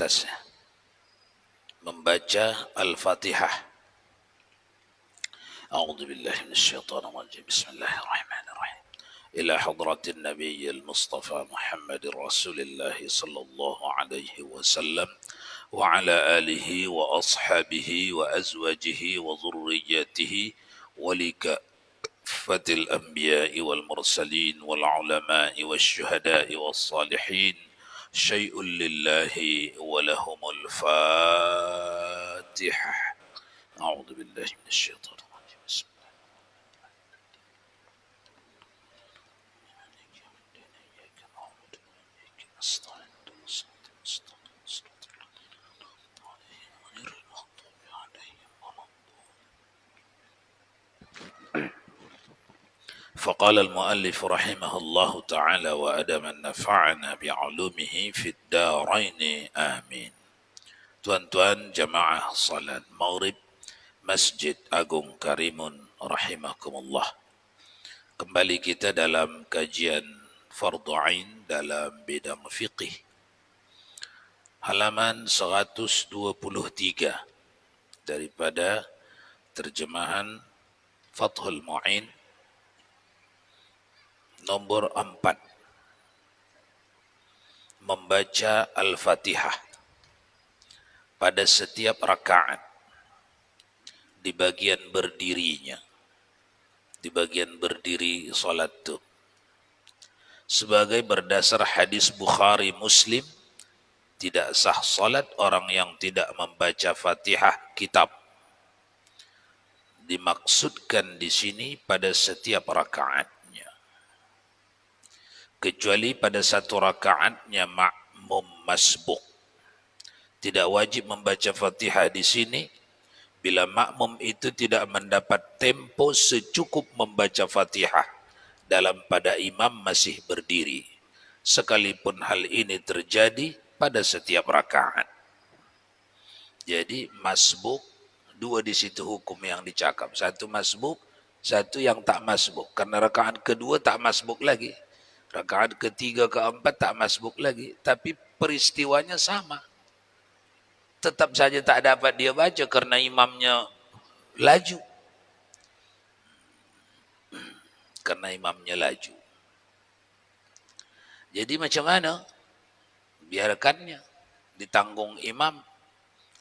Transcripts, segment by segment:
atasnya. Membaca Al-Fatihah. A'udzu billahi minasyaitonir rajim. Bismillahirrahmanirrahim. Ila hadratin nabiyil mustafa Muhammadir Rasulillah sallallahu alaihi wasallam wa ala alihi wa ashabihi wa azwajihi wa dhurriyyatihi wa likafatil anbiya'i wal mursalin wal ulama'i wasyuhada'i was salihin syai'un lillahi wa lahumul fatihah. A'udzu billahi minasyaitonir rajim. فقال المؤلف رحمه الله تعالى وأدم نفعنا بعلومه في الدارين آمين. Tuan-tuan jamaah salat maghrib Masjid Agung Karimun rahimakumullah. Kembali kita dalam kajian Fardhu Ain dalam bidang fiqih. Halaman 123 daripada terjemahan Fathul Mu'in nomor 4. Membaca Al-Fatihah pada setiap rakaat di bagian berdirinya, di bagian berdiri salat itu. Sebagai berdasar hadis Bukhari Muslim, tidak sah salat orang yang tidak membaca Fatihah kitab. Dimaksudkan di sini pada setiap rakaatnya, kecuali pada satu rakaatnya makmum masbuk. Tidak wajib membaca Fatihah di sini bila makmum itu tidak mendapat tempo secukup membaca Fatihah dalam pada imam masih berdiri, sekalipun hal ini terjadi pada setiap rakaat. Jadi masbuk, dua di situ hukum yang dicakap. Satu masbuk, satu yang tak masbuk. Karena rakaat kedua tak masbuk lagi. Rakaat ketiga, keempat tak masbuk lagi. Tapi peristiwanya sama. Tetap saja tak dapat dia baca karena imamnya laju. Karena imamnya laju. Jadi macam mana? Biarkannya ditanggung imam.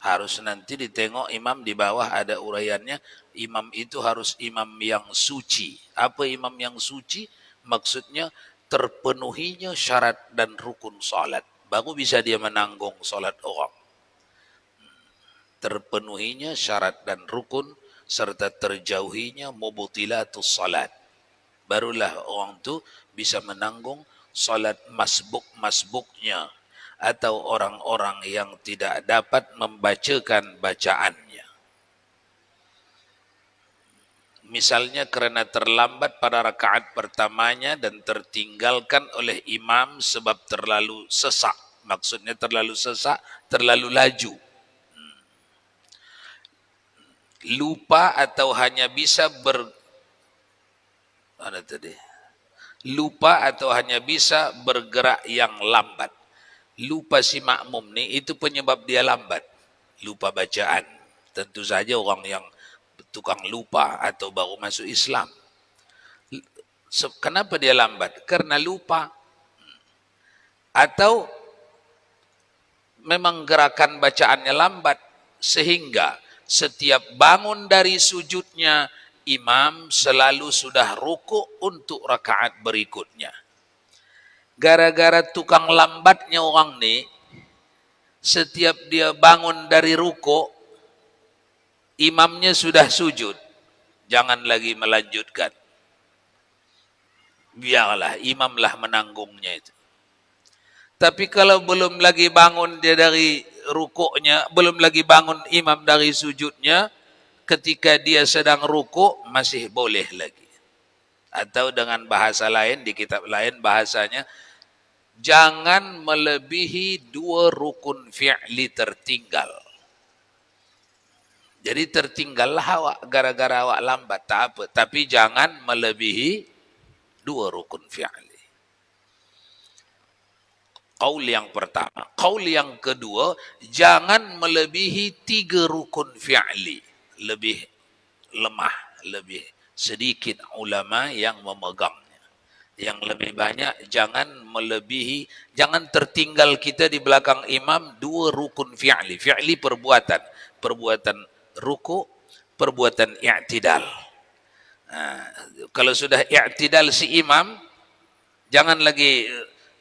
Harus nanti ditengok imam di bawah ada uraiannya. Imam itu harus imam yang suci. Apa imam yang suci? Maksudnya terpenuhinya syarat dan rukun salat. Baru bisa dia menanggung salat orang. Terpenuhinya syarat dan rukun serta terjauhinya mubtilatus salat. Barulah orang tu bisa menanggung salat masbuk-masbuknya atau orang-orang yang tidak dapat membacakan bacaannya. Misalnya kerana terlambat pada rakaat pertamanya dan tertinggalkan oleh imam sebab terlalu sesak. Maksudnya terlalu sesak, terlalu laju. Lupa atau hanya bisa lupa atau hanya bisa bergerak yang lambat. Lupa si makmum ni itu penyebab dia lambat. Lupa bacaan. Tentu saja orang yang tukang lupa atau baru masuk Islam. Kenapa dia lambat? Karena lupa. Atau memang gerakan bacaannya lambat sehingga setiap bangun dari sujudnya, imam selalu sudah rukuk untuk rakaat berikutnya. Gara-gara tukang lambatnya orang ni, setiap dia bangun dari rukuk, imamnya sudah sujud. Jangan lagi melanjutkan. Biarlah, imamlah menanggungnya itu. Tapi kalau belum lagi bangun dia dari rukuknya, belum lagi bangun imam dari sujudnya, ketika dia sedang rukuk masih boleh lagi. Atau dengan bahasa lain, di kitab lain bahasanya, jangan melebihi 2 rukun fi'li tertinggal. Jadi tertinggallah awak gara-gara awak lambat, tak apa. Tapi jangan melebihi 2 rukun fi'li. Qaul yang pertama. Qaul yang kedua, jangan melebihi 3 rukun fi'li. Lebih lemah, lebih sedikit ulama yang memegangnya. Yang lebih banyak, jangan melebihi, jangan tertinggal kita di belakang imam 2 rukun fi'li. Fi'li perbuatan. Perbuatan ruku, perbuatan i'tidal. Nah, kalau sudah i'tidal si imam, jangan lagi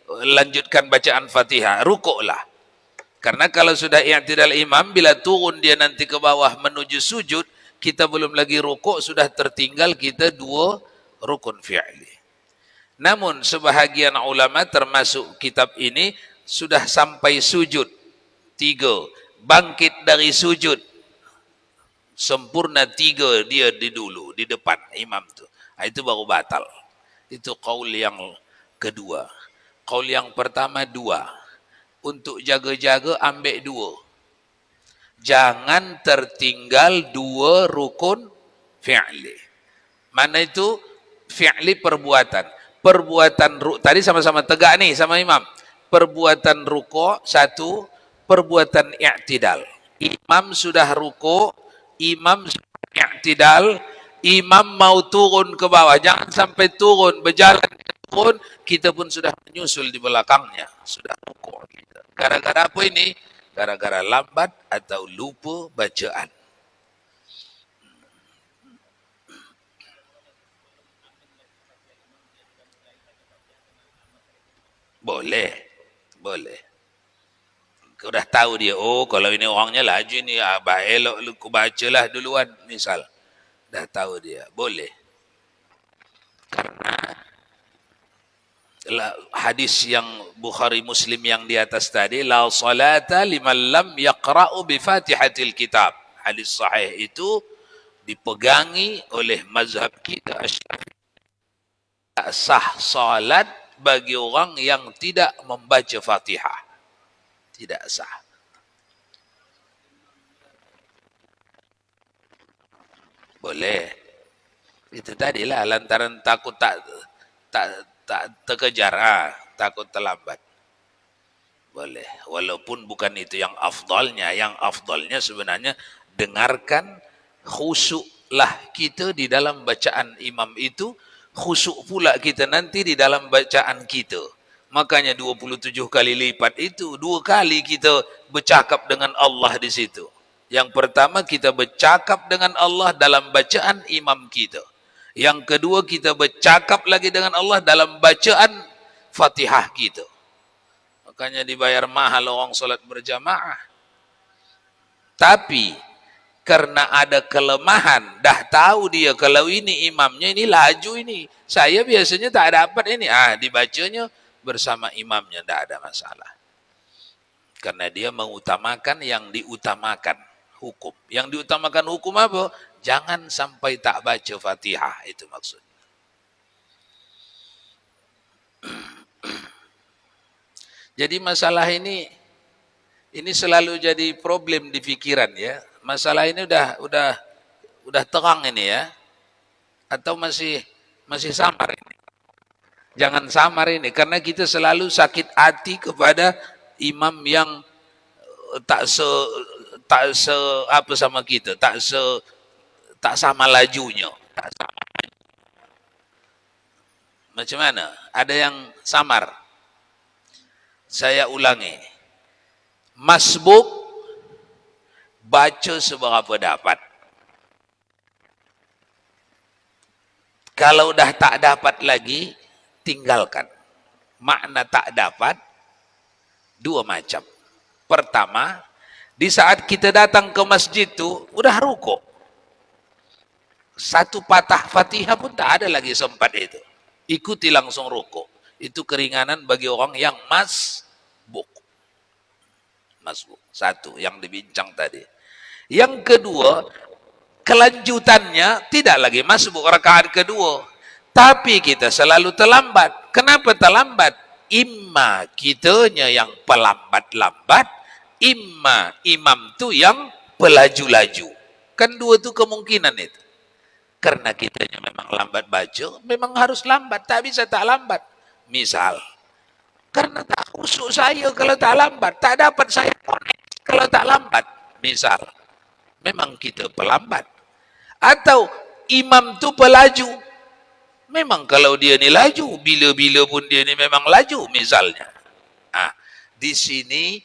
lanjutkan bacaan Fatihah, rukuklah. Karena kalau sudah i'tidal imam, bila turun dia nanti ke bawah menuju sujud, kita belum lagi rukuk, sudah tertinggal kita 2 rukun fi'li. Namun sebahagian ulama termasuk kitab ini sudah sampai sujud 3, bangkit dari sujud sempurna 3 dia di dulu di depan imam tu. Itu baru batal. Itu qaul yang kedua. Qaul yang pertama 2. Untuk jaga-jaga ambil 2. Jangan tertinggal 2 rukun fi'li. Mana itu? Fi'li perbuatan. Perbuatan tadi sama-sama tegak nih sama imam. Perbuatan rukuk 1, perbuatan i'tidal. Imam sudah rukuk, imam sudah i'tidal, imam mau turun ke bawah. Jangan sampai turun, berjalan turun, kita pun sudah menyusul di belakangnya. Sudah rukuk kita. Gara-gara apa ini? Gara-gara lambat atau lupa bacaan. Boleh. Boleh. Kau dah tahu dia, oh kalau ini orangnya laju ni, elok lu bacalah duluan, misal. Dah tahu dia, boleh. Karena hadis yang Bukhari Muslim yang di atas tadi, la salata liman lam yaqra'u bi Fatihatil Kitab. Hadis sahih itu dipegangi oleh mazhab kita Asy-Syafi'i. Tak sah salat bagi orang yang tidak membaca Fatihah. Tidak sah. Boleh. Itu tadilah lantaran takut tak terkejar, takut terlambat. Boleh. Walaupun bukan itu yang afdalnya. Yang afdalnya sebenarnya dengarkan, khusyuklah kita di dalam bacaan imam itu, khusyuk pula kita nanti di dalam bacaan kita. Makanya 27 kali lipat itu, 2 kali kita bercakap dengan Allah di situ. Yang pertama kita bercakap dengan Allah dalam bacaan imam kita. Yang kedua kita bercakap lagi dengan Allah dalam bacaan Fatihah kita. Makanya dibayar mahal orang solat berjamaah. Tapi karena ada kelemahan, dah tahu dia kalau ini imamnya ini laju ini. Saya biasanya tak dapat ini. Dibacanya bersama imamnya, tidak ada masalah. Karena dia mengutamakan yang diutamakan, hukum. Yang diutamakan hukum apa? Jangan sampai tak baca Fatihah, itu maksudnya. Jadi masalah ini selalu jadi problem di pikiran ya. Masalah ini udah terang ini ya. Atau masih samar ini. Jangan samar ini, karena kita selalu sakit hati kepada imam yang tak sama kita, tak sama lajunya. Tak sama. Macam mana? Ada yang samar. Saya ulangi. Masbuk baca seberapa dapat. Kalau dah tak dapat lagi, tinggalkan. Makna tak dapat 2 macam. Pertama, di saat kita datang ke masjid tu udah rukuk. 1 patah Fatihah pun tak ada lagi sempat itu. Ikuti langsung rukuk. Itu keringanan bagi orang yang masbuk. Masbuk. 1 yang dibincang tadi. Yang kedua, kelanjutannya tidak lagi masbuk rakaat kedua. Tapi kita selalu terlambat. Kenapa terlambat? Imma kitanya yang pelambat-lambat, imma imam tu yang pelaju-laju. Kan 2 tu kemungkinan itu. Karena kitanya memang lambat baca, memang harus lambat. Tak bisa tak lambat. Misal, Karena tak khusyuk saya kalau tak lambat. Tak dapat saya connect kalau tak lambat. Misal, memang kita pelambat. Atau imam tu pelaju. Memang kalau dia ni laju, bila-bila pun dia ni memang laju misalnya. Ah, di sini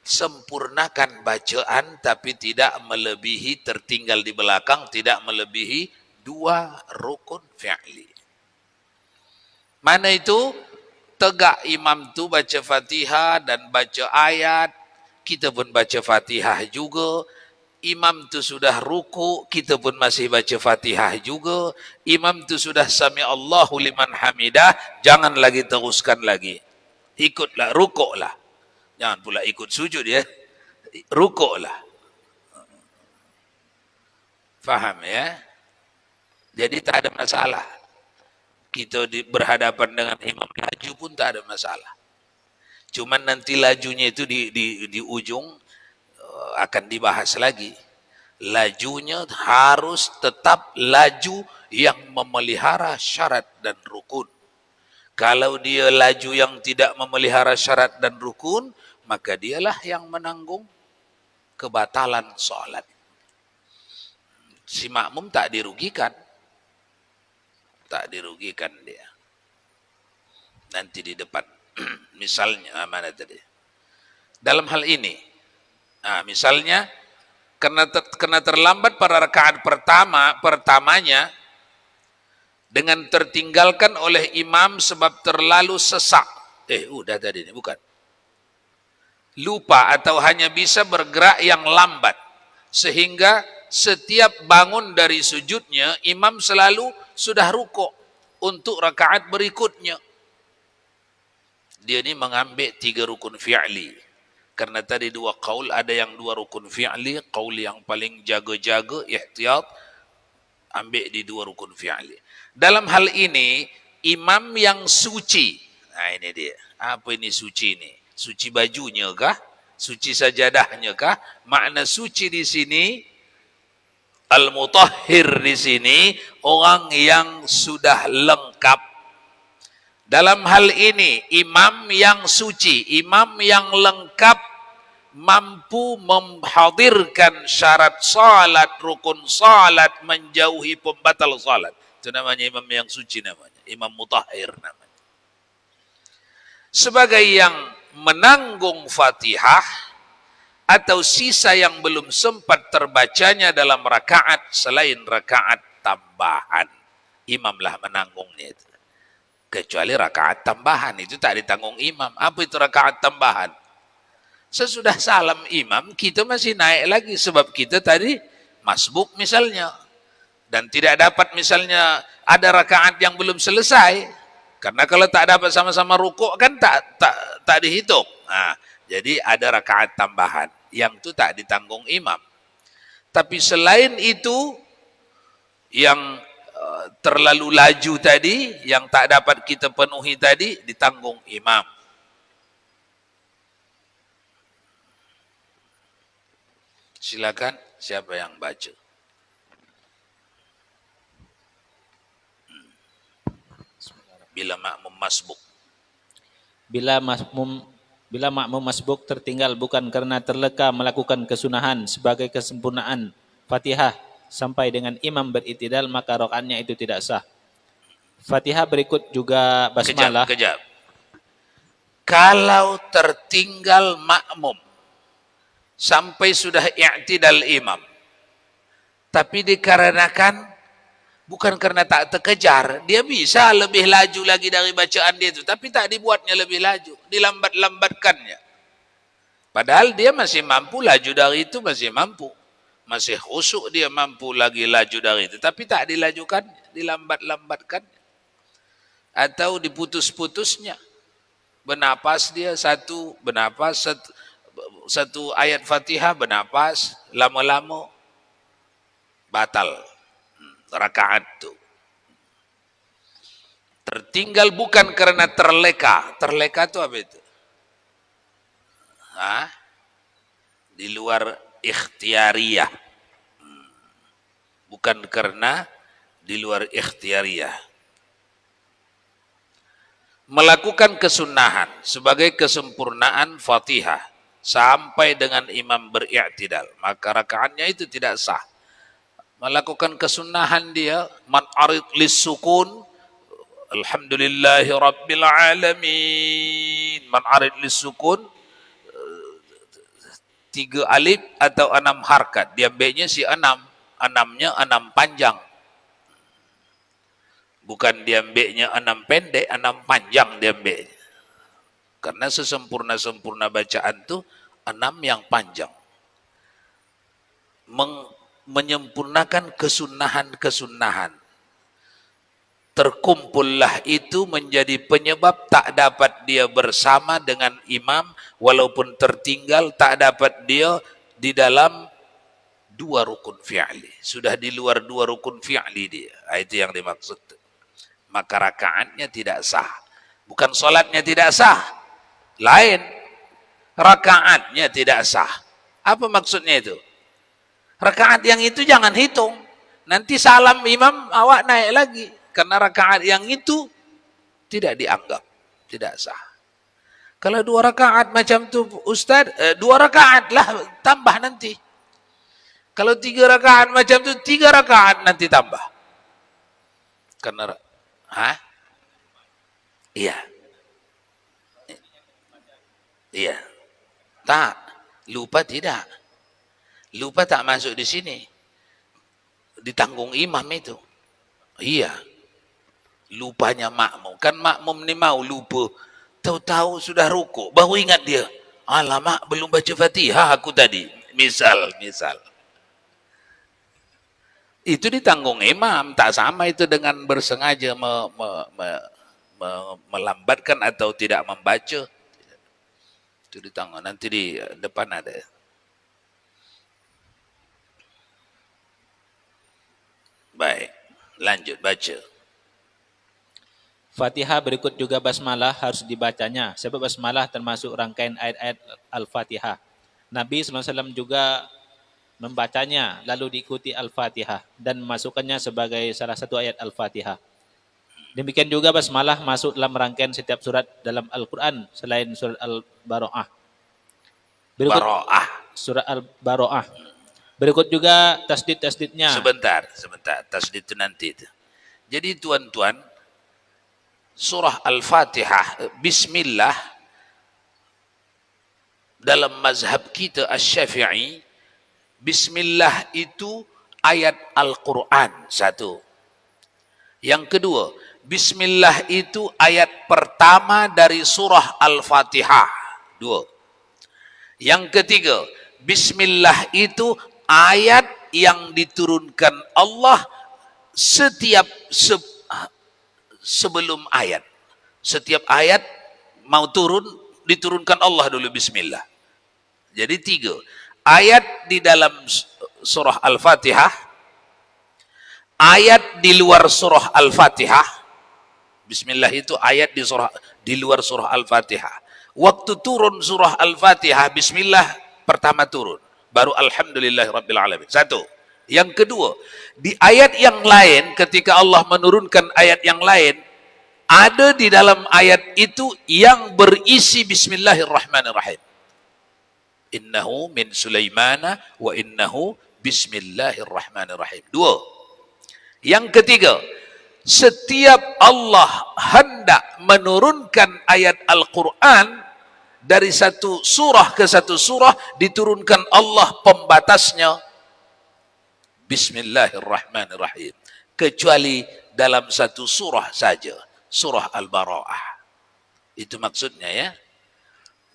sempurnakan bacaan tapi tidak melebihi, tertinggal di belakang, tidak melebihi 2 rukun fi'li. Mana itu? Tegak imam tu baca Fatihah dan baca ayat, kita pun baca Fatihah juga. Imam tu sudah ruku, kita pun masih baca Fatihah juga. Imam tu sudah sami Allahu liman hamidah, jangan lagi teruskan lagi. Ikutlah, rukuklah. Jangan pula ikut sujud ya. Rukuklah. Faham ya? Jadi tak ada masalah. Kita berhadapan dengan imam laju pun tak ada masalah. Cuman nanti lajunya itu di ujung akan dibahas lagi. Lajunya harus tetap laju yang memelihara syarat dan rukun. Kalau dia laju yang tidak memelihara syarat dan rukun, maka dialah yang menanggung kebatalan solat. Si makmum tak dirugikan. Tak dirugikan dia. Nanti di depan. Misalnya, mana tadi? Dalam hal ini, misalnya, karena terlambat pada rakaat pertamanya, dengan tertinggalkan oleh imam sebab terlalu sesak. Udah tadi ini, bukan. Lupa atau hanya bisa bergerak yang lambat. Sehingga setiap bangun dari sujudnya, imam selalu sudah rukuk untuk rakaat berikutnya. Dia ini mengambil 3 rukun fi'li. Karena tadi 2 qaul, ada yang 2 rukun fi'li, qaul yang paling jaga-jaga, ihtiyat, ambil di 2 rukun fi'li. Dalam hal ini, imam yang suci. Nah ini dia. Apa ini suci ini? Suci bajunya kah? Suci sajadahnya kah? Makna suci di sini, al-mutahhir di sini, orang yang sudah lengkap. Dalam hal ini, imam yang suci, imam yang lengkap, mampu menghadirkan syarat salat, rukun salat, menjauhi pembatal salat. Itu namanya imam yang suci namanya. Imam mutahhir namanya. Sebagai yang menanggung Fatihah atau sisa yang belum sempat terbacanya dalam rakaat selain rakaat tambahan. Imamlah menanggungnya itu. Kecuali rakaat tambahan itu tak ditanggung imam. Apa itu rakaat tambahan? Sesudah salam imam kita masih naik lagi sebab kita tadi masbuk misalnya. Dan tidak dapat misalnya ada rakaat yang belum selesai. Karena kalau tak dapat sama-sama rukuk kan tak dihitung. Nah, jadi ada rakaat tambahan yang itu tak ditanggung imam. Tapi selain itu yang terlalu laju tadi, yang tak dapat kita penuhi tadi, ditanggung imam. Silakan, siapa yang baca? Bila makmum masbuk. Bila makmum masbuk tertinggal bukan karena terleka melakukan kesunahan sebagai kesempurnaan Fatihah sampai dengan imam beritidal, maka rakaatnya itu tidak sah. Fatihah berikut juga basmalah. Kejap. Kalau tertinggal makmum sampai sudah i'tidal imam, tapi dikarenakan bukan karena tak terkejar, dia bisa lebih laju lagi dari bacaan dia itu, tapi tak dibuatnya lebih laju, dilambat-lambatkannya. Padahal dia masih mampu laju dari itu, masih mampu. Masih khusyuk dia mampu lagi laju dari itu, tapi tak dilajukan, dilambat-lambatkan. Atau diputus-putusnya. Bernapas dia satu ayat Fatihah bernapas lama-lama, batal rakaat itu. Tertinggal bukan karena terleka. Terleka itu apa itu? Di luar ikhtiariyah. Bukan karena di luar ikhtiariyah. melakukan kesunahan sebagai kesempurnaan Fatihah sampai dengan imam beri'tidal, maka rakaatnya itu tidak sah. Melakukan kesunahan dia, man arid lis sukun, alhamdulillahi rabbil alamin, man arid lis sukun, 3 alif atau 6 harkat, dia B-nya si 6, 6-nya 6 panjang. Bukan dia B-nya 6 pendek, 6 panjang dia B. Karena sesempurna-sempurna bacaan itu 6 yang panjang. Menyempurnakan kesunahan-kesunahan. Terkumpullah itu menjadi penyebab tak dapat dia bersama dengan imam, walaupun tertinggal, tak dapat dia di dalam 2 rukun fi'li. Sudah di luar 2 rukun fi'li dia. Itu yang dimaksud. Maka rakaatnya tidak sah. Bukan solatnya tidak sah. Lain. Rakaatnya tidak sah. Apa maksudnya itu? Rakaat yang itu jangan hitung. Nanti salam imam awak naik lagi. Karena rakaat yang itu tidak dianggap. Tidak sah. Kalau 2 rakaat macam tu Ustaz, 2 rakaat lah tambah nanti. Kalau 3 rakaat macam tu, 3 rakaat nanti tambah. Karena Iya. Iya. Tak. Lupa tidak. Lupa tak masuk di sini. Ditanggung imam itu. Iya. Lupanya makmum. Kan makmum ni mau lupa. Tahu-tahu sudah rukuk. Baru ingat dia. Alamak, belum baca Fatihah aku tadi. Misal. Itu ditanggung imam. Tak sama itu dengan bersengaja melambatkan atau tidak membaca. Itu ditanggung. Nanti di depan ada. Baik. Lanjut baca. Fatihah berikut juga basmalah harus dibacanya. Sebab basmalah termasuk rangkaian ayat-ayat Al-Fatihah. Nabi SAW juga membacanya lalu diikuti Al-Fatihah dan memasukkannya sebagai salah satu ayat Al-Fatihah. Demikian juga basmalah masuk dalam rangkaian setiap surat dalam Al-Quran selain surat Al-Baro'ah. Berikut surat Al-Baro'ah. Berikut juga tasdid-tasdidnya. Sebentar. Tasdid itu nanti itu. Jadi tuan-tuan, surah Al-Fatihah, Bismillah, dalam mazhab kita Asy-Syafi'i, Bismillah itu ayat Al-Quran, satu. Yang kedua, Bismillah itu ayat pertama dari surah Al-Fatihah, 2. Yang ketiga, Bismillah itu ayat yang diturunkan Allah setiap sebelum ayat. Setiap ayat mau turun, diturunkan Allah dulu Bismillah. Jadi 3. Ayat di dalam surah Al-Fatihah, ayat di luar surah Al-Fatihah. Bismillah itu ayat di luar surah Al-Fatihah. Waktu turun surah Al-Fatihah, Bismillah pertama turun. Baru Alhamdulillahirrabbilalamin. 1. Yang kedua, di ayat yang lain, ketika Allah menurunkan ayat yang lain, ada di dalam ayat itu yang berisi Bismillahirrahmanirrahim. Innahu min Sulaimana wa innahu Bismillahirrahmanirrahim. 2. Yang ketiga, setiap Allah hendak menurunkan ayat Al-Quran dari satu surah ke satu surah, diturunkan Allah pembatasnya Bismillahirrahmanirrahim. Kecuali dalam satu surah saja, surah Al-Baro'ah. Itu maksudnya ya.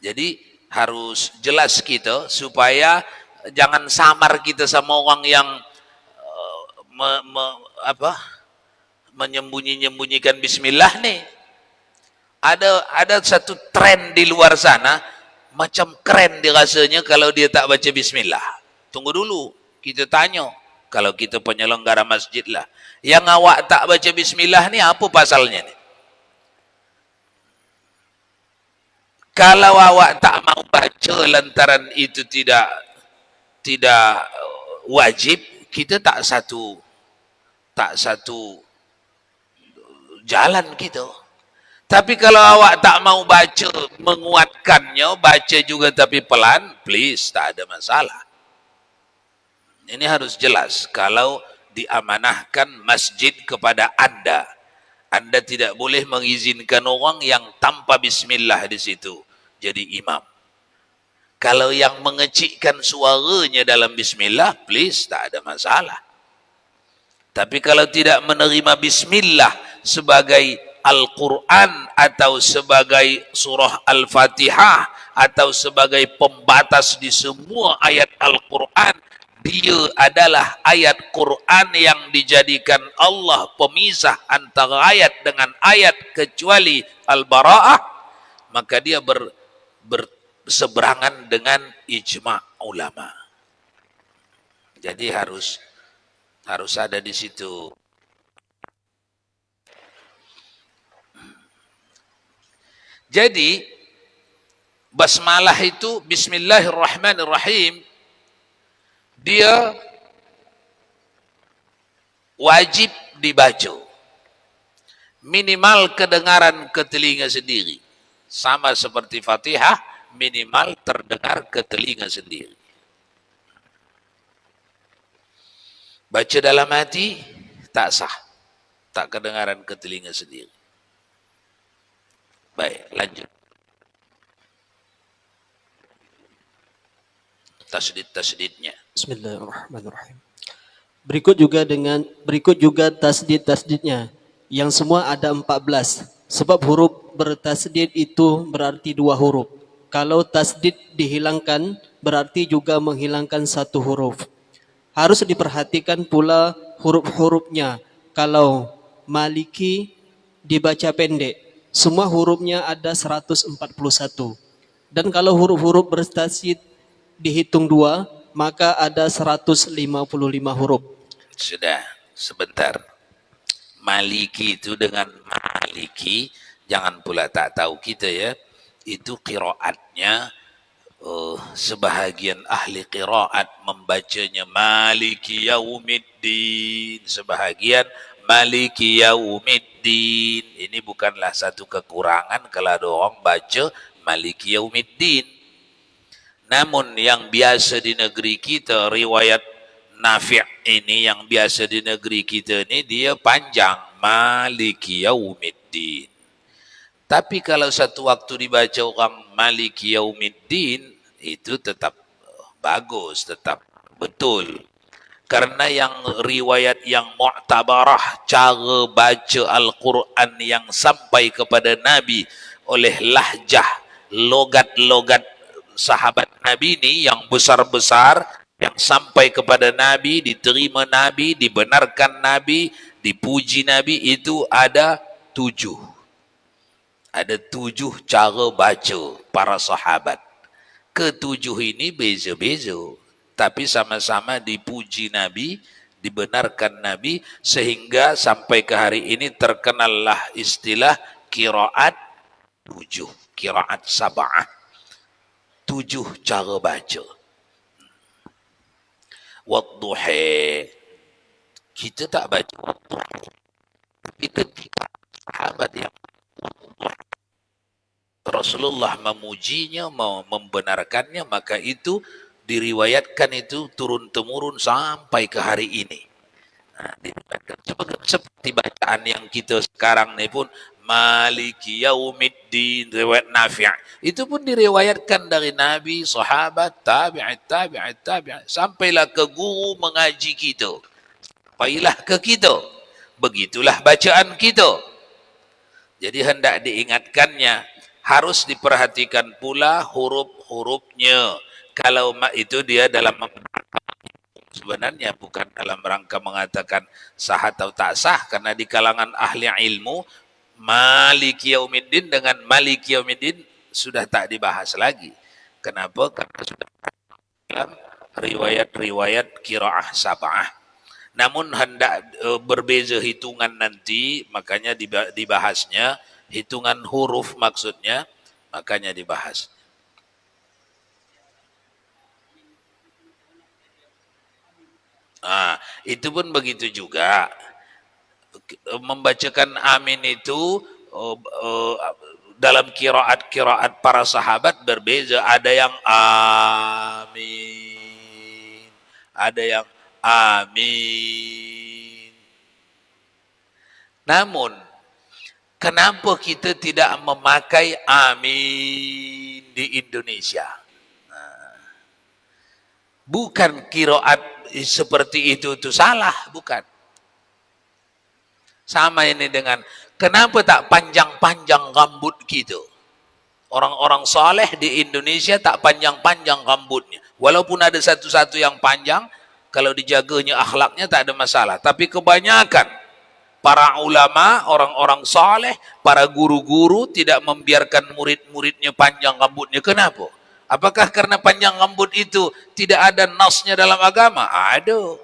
Jadi harus jelas kita supaya jangan samar kita sama orang yang menyembunyikan Bismillah nih. Ada satu tren di luar sana, macam keren dirasanya kalau dia tak baca Bismillah. Tunggu dulu, kita tanya. Kalau kita penyelenggara masjid lah, yang awak tak baca Bismillah nih apa pasalnya nih? Kalau awak tak mau baca lantaran itu tidak wajib, kita tak satu jalan kita. Tapi kalau awak tak mau baca, menguatkannya, baca juga tapi pelan, please, tak ada masalah. Ini harus jelas. Kalau diamanahkan masjid kepada Anda tidak boleh mengizinkan orang yang tanpa bismillah di situ jadi imam. Kalau yang mengecikkan suaranya dalam bismillah, please, tak ada masalah. Tapi kalau tidak menerima bismillah sebagai Al-Quran atau sebagai surah Al-Fatihah atau sebagai pembatas di semua ayat Al-Quran, dia adalah ayat Quran yang dijadikan Allah pemisah antara ayat dengan ayat kecuali Al-Bara'ah, maka dia berseberangan dengan ijma' ulama. Jadi harus ada di situ. Jadi basmalah itu bismillahirrahmanirrahim, dia wajib dibaca. Minimal kedengaran ke telinga sendiri. Sama seperti Fatihah, minimal terdengar ke telinga sendiri. Baca dalam hati, tak sah. Tak kedengaran ke telinga sendiri. Baik, lanjut. Tasdid-tasdidnya. Bismillahirrahmanirrahim. Berikut juga tasdid-tasdidnya, yang semua ada 14. Sebab huruf bertasdid itu berarti 2 huruf. Kalau tasdid dihilangkan, berarti juga menghilangkan 1 huruf. Harus diperhatikan pula huruf-hurufnya. Kalau Maliki dibaca pendek, semua hurufnya ada 141. Dan kalau huruf-huruf bertasdid dihitung 2, maka ada 155 huruf. Sudah, sebentar. Maliki itu dengan Maliki, jangan pula tak tahu kita ya, itu qiraatnya, sebahagian ahli qiraat membacanya Maliki Yaumiddin, sebahagian Maliki Yaumiddin. Ini bukanlah satu kekurangan kalau ada orang baca Maliki Yaumiddin. Namun yang biasa di negeri kita, riwayat Nafi' ini yang biasa di negeri kita ini, dia panjang, Maliki Yaumiddin. Tapi kalau satu waktu dibaca orang Maliki Yaumiddin, itu tetap bagus, tetap betul. Karena yang riwayat yang mu'tabarah, cara baca Al-Quran yang sampai kepada Nabi oleh lahjah, logat-logat sahabat Nabi ini yang besar-besar, yang sampai kepada Nabi, diterima Nabi, dibenarkan Nabi, dipuji Nabi, itu ada 7. Ada 7 cara baca para sahabat. Ketujuh ini beza-beza, tapi sama-sama dipuji Nabi, dibenarkan Nabi, sehingga sampai ke hari ini terkenallah istilah qiraat 7, qiraat sab'ah. 7 cara baca. Wadduha, kita tak baca wadduha. Tapi ketika sahabat yang Rasulullah memujinya, membenarkannya, maka itu diriwayatkan itu turun-temurun sampai ke hari ini. Nah, seperti bacaan yang kita sekarang ini pun, Maliki Yaumiddin, riwayat Nafi'. Itu pun diriwayatkan dari Nabi, sahabat, tabi'at, sampailah ke guru mengaji kita. Sampailah ke kita. Begitulah bacaan kita. Jadi hendak diingatkannya, harus diperhatikan pula huruf-hurufnya. Kalau itu dia dalam sebenarnya bukan dalam rangka mengatakan sah atau tak sah, karena di kalangan ahli ilmu Maliki Yaumiddin dengan Maliki Yaumiddin sudah tak dibahas lagi. Kenapa? Karena sudah dalam riwayat-riwayat qiraah sab'ah. Namun hendak berbeza hitungan nanti, makanya dibahasnya hitungan huruf maksudnya, makanya dibahas. Nah, itu pun begitu juga. Membacakan amin itu dalam kiraat para sahabat berbeza. Ada yang amin, ada yang amin. Namun kenapa kita tidak memakai amin di Indonesia? Bukan kiraat seperti itu salah, bukan. Sama ini dengan kenapa tak panjang-panjang rambut gitu? Orang-orang saleh di Indonesia tak panjang-panjang rambutnya. Walaupun ada satu-satu yang panjang, kalau dijaganya akhlaknya tak ada masalah. Tapi kebanyakan para ulama, orang-orang saleh, para guru-guru tidak membiarkan murid-muridnya panjang rambutnya. Kenapa? Apakah karena panjang rambut itu tidak ada nasnya dalam agama? Ada.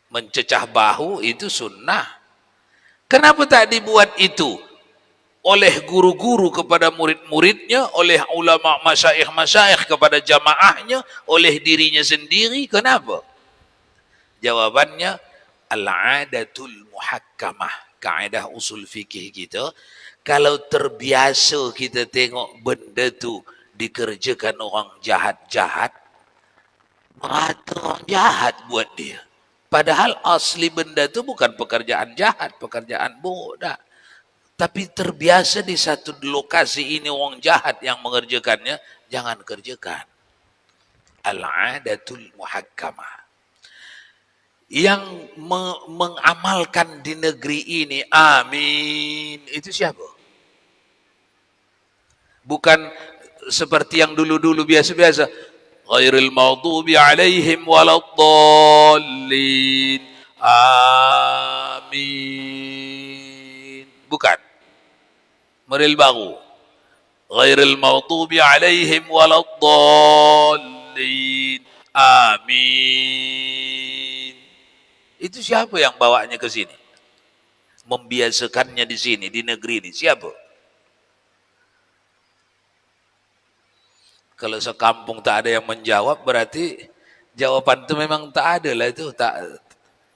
Mencecah bahu itu sunnah. Kenapa tak dibuat itu oleh guru-guru kepada murid-muridnya, oleh ulama masyaikh-masyaikh kepada jamaahnya, oleh dirinya sendiri? Kenapa? Jawabannya al-adatul muhakkamah. Kaedah usul fikih kita, kalau terbiasa kita tengok benda tu dikerjakan orang jahat-jahat, rata orang jahat buat dia. Padahal asli benda itu bukan pekerjaan jahat, pekerjaan bodoh. Tapi terbiasa di satu lokasi ini orang jahat yang mengerjakannya, jangan kerjakan. Al-adatul muhakkamah. Yang mengamalkan di negeri ini, amin, itu siapa? Bukan seperti yang dulu-dulu biasa-biasa. Ghairil maghdubi alaihim waladdallin. Amin. Bukan. Meril baru. Ghairil maghdubi alaihim waladdallin. Amin. Itu siapa yang bawanya ke sini? Membiasakannya di sini, di negeri ini. Siapa? Kalau sekampung tak ada yang menjawab, berarti jawaban itu memang tak ada lah itu, tak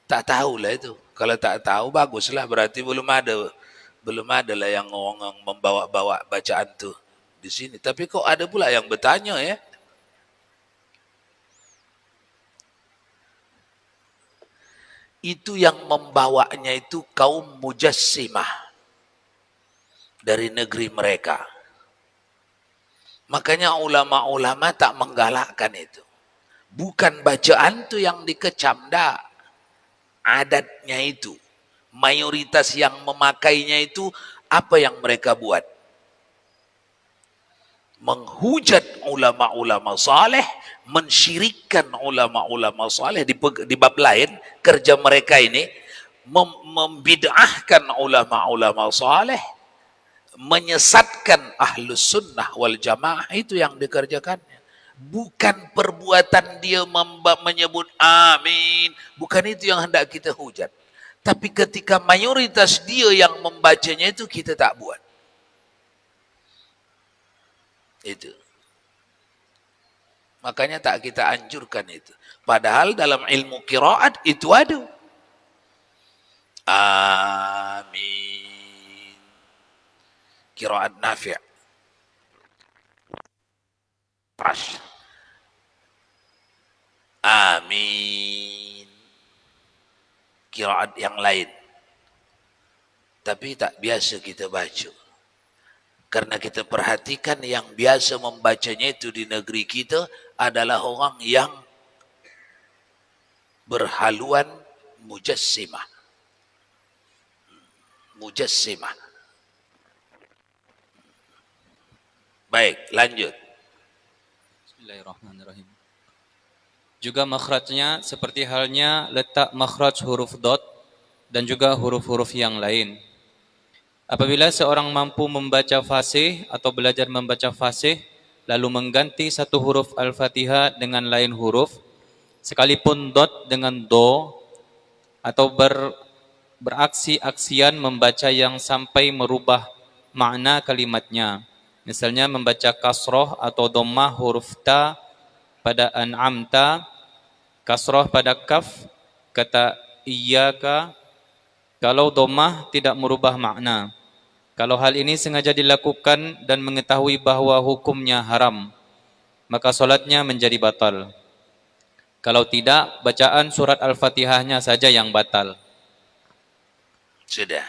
tahu lah itu. Kalau tak tahu baguslah, berarti belum ada lah yang orang membawa-bawa bacaan tu di sini. Tapi kok ada pula yang bertanya ya? Itu yang membawanya itu kaum mujassimah dari negeri mereka. Makanya ulama-ulama tak menggalakkan itu. Bukan bacaan itu yang dikecam, dah. Adatnya itu. Mayoritas yang memakainya itu, apa yang mereka buat? Menghujat ulama-ulama saleh, mensyirikkan ulama-ulama saleh. Di bab lain, kerja mereka ini, membid'ahkan ulama-ulama saleh, menyesatkan ahlus sunnah wal jamaah, itu yang dikerjakannya. Bukan perbuatan dia menyebut amin, bukan itu yang hendak kita hujat. Tapi ketika mayoritas dia yang membacanya itu, kita tak buat. Itu. Makanya tak kita anjurkan itu. Padahal dalam ilmu qiraat itu ada. Amin. Qiraat Nafi'. Amin. Qiraat yang lain. Tapi tak biasa kita baca. Karena kita perhatikan yang biasa membacanya itu di negeri kita adalah orang yang berhaluan mujassimah. Mujassimah. Baik, lanjut. Bismillahirrahmanirrahim. Juga makhrajnya seperti halnya letak makhraj huruf dot dan juga huruf-huruf yang lain. Apabila seorang mampu membaca fasih atau belajar membaca fasih, lalu mengganti satu huruf Al-Fatihah dengan lain huruf, sekalipun dot dengan do, atau beraksi-aksian membaca yang sampai merubah makna kalimatnya. Misalnya membaca kasroh atau dhammah huruf ta pada an'amta, kasroh pada kaf, kata iyyaka, Kalau dhammah tidak merubah makna. Kalau hal ini sengaja dilakukan dan mengetahui bahwa hukumnya haram, maka solatnya menjadi batal. Kalau tidak, bacaan surat Al-Fatihahnya saja yang batal. Sudah.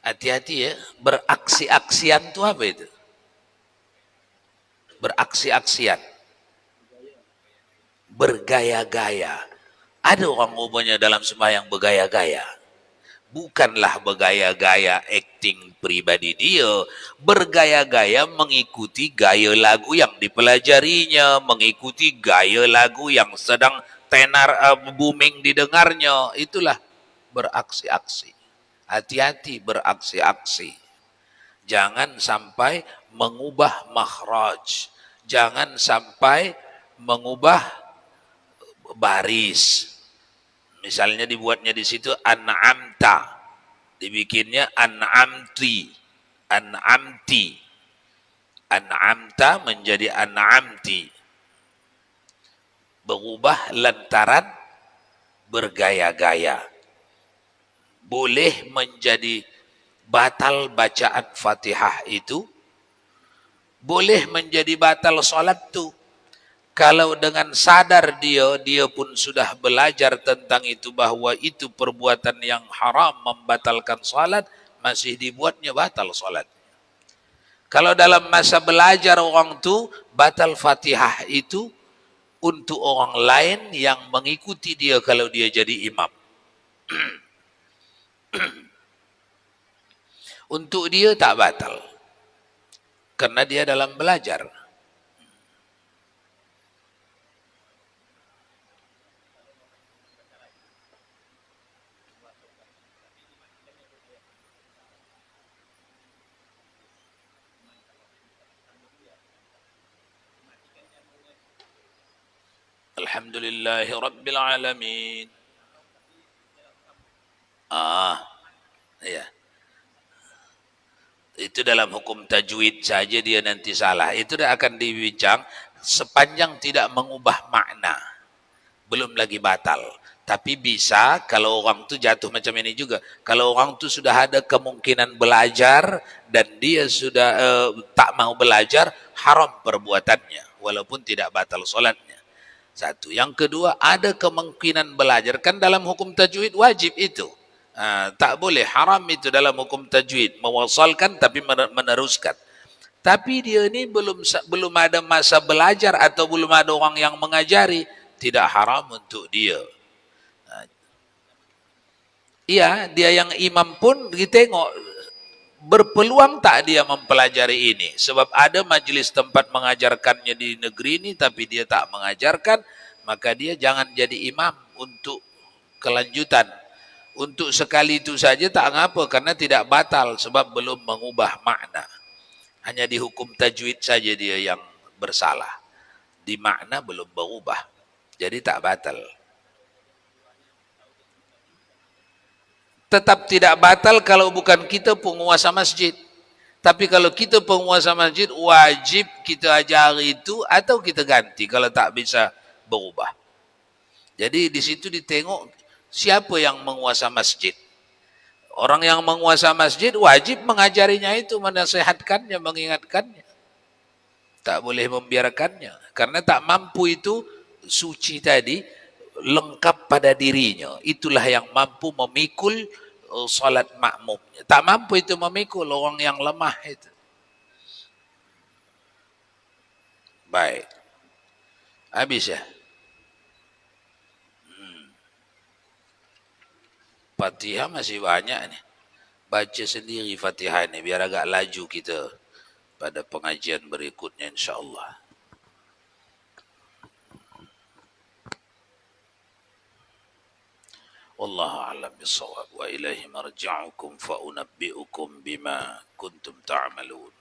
Hati-hati ya, beraksi-aksian itu apa itu? Beraksi-aksian. Bergaya-gaya. Ada orang umumnya dalam sembahyang bergaya-gaya. Bukanlah bergaya-gaya acting pribadi dia, bergaya-gaya mengikuti gaya lagu yang dipelajarinya, mengikuti gaya lagu yang sedang tenar booming didengarnya. Itulah beraksi-aksi. Hati-hati beraksi-aksi. Jangan sampai mengubah makhraj. Jangan sampai mengubah baris. Misalnya dibuatnya di situ an'amta, dibikinnya an'amti, an'amti, an'amta menjadi an'amti. Berubah lantaran bergaya-gaya. Boleh menjadi batal bacaan Fatihah itu, boleh menjadi batal salat itu. Kalau dengan sadar dia pun sudah belajar tentang itu, bahwa itu perbuatan yang haram membatalkan salat, masih dibuatnya batal salat. Kalau dalam masa belajar orang itu, batal Fatihah itu untuk orang lain yang mengikuti dia kalau dia jadi imam. Untuk dia tak batal, karena dia dalam belajar. Alhamdulillahi Rabbil Alamin. Ya. Itu dalam hukum tajwid saja dia nanti salah. Itu dah akan dibincang sepanjang tidak mengubah makna. Belum lagi batal. Tapi bisa kalau orang tu jatuh macam ini juga. Kalau orang tu sudah ada kemungkinan belajar dan dia sudah tak mau belajar, haram perbuatannya. Walaupun tidak batal solatnya. Satu. Yang kedua, ada kemungkinan belajar. Kan dalam hukum tajwid wajib itu. Tak boleh, haram itu dalam hukum tajwid. Mewasalkan tapi meneruskan. Tapi dia ini belum ada masa belajar atau belum ada orang yang mengajari. Tidak haram untuk dia. Iya, dia yang imam pun ditengok berpeluang tak dia mempelajari ini. Sebab ada majelis tempat mengajarkannya di negeri ini, tapi dia tak mengajarkan, maka dia jangan jadi imam untuk kelanjutan. Untuk sekali itu saja tak ngapa, karena tidak batal, sebab belum mengubah makna. Hanya di hukum tajwid saja dia yang bersalah. Di makna belum berubah. Jadi tak batal. Tetap tidak batal kalau bukan kita penguasa masjid. Tapi kalau kita penguasa masjid, wajib kita ajari itu atau kita ganti kalau tak bisa berubah. Jadi di situ ditengok siapa yang menguasa masjid. Orang yang menguasa masjid wajib mengajarinya itu, menasihatkannya, mengingatkannya. Tak boleh membiarkannya. Karena tak mampu itu, suci tadi lengkap pada dirinya. Itulah yang mampu memikul salat makmumnya. Tak mampu itu memikul orang yang lemah itu. Baik. Habis ya? Fatihah masih banyak nih. Baca sendiri Fatihah ini biar agak laju kita pada pengajian berikutnya insyaAllah. Wallahu a'lam bissawab wa ilaihi marji'ukum fa unabbi'ukum bima kuntum ta'malun.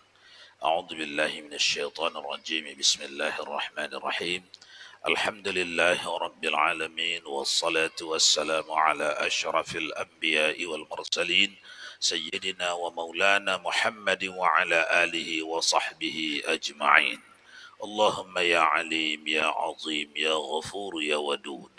A'udzu billahi minasy syaithanir rajim. Bismillahirrahmanirrahim. Alhamdulillahi rabbil alamin wassalatu wassalamu ala asyrafil anbiya'i wal mursalin sayyidina wa maulana Muhammadin wa ala alihi wa sahbihi ajma'in. Allahumma ya alim ya azim ya ghafur ya wadud.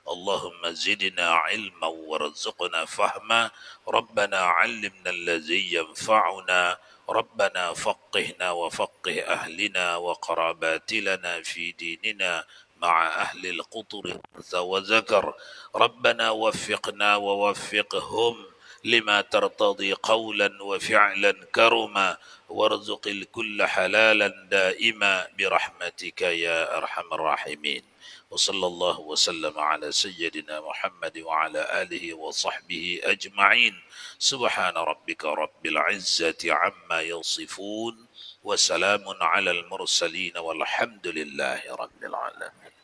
اللهم زدنا علما وارزقنا فهما ربنا علمنا الذي ينفعنا ربنا فقهنا وفقه أهلنا وقرابات لنا في ديننا مع أهل القطر وذكر ربنا وفقنا ووفقهم لما ترتضي قولا وفعلا كرما وارزق الكل حلالا دائما برحمتك يا أرحم الراحمين وصلى الله وسلم على سيدنا محمد وعلى آله وصحبه أجمعين سبحان ربك رب العزة عما يصفون وسلام على المرسلين والحمد لله رب العالمين.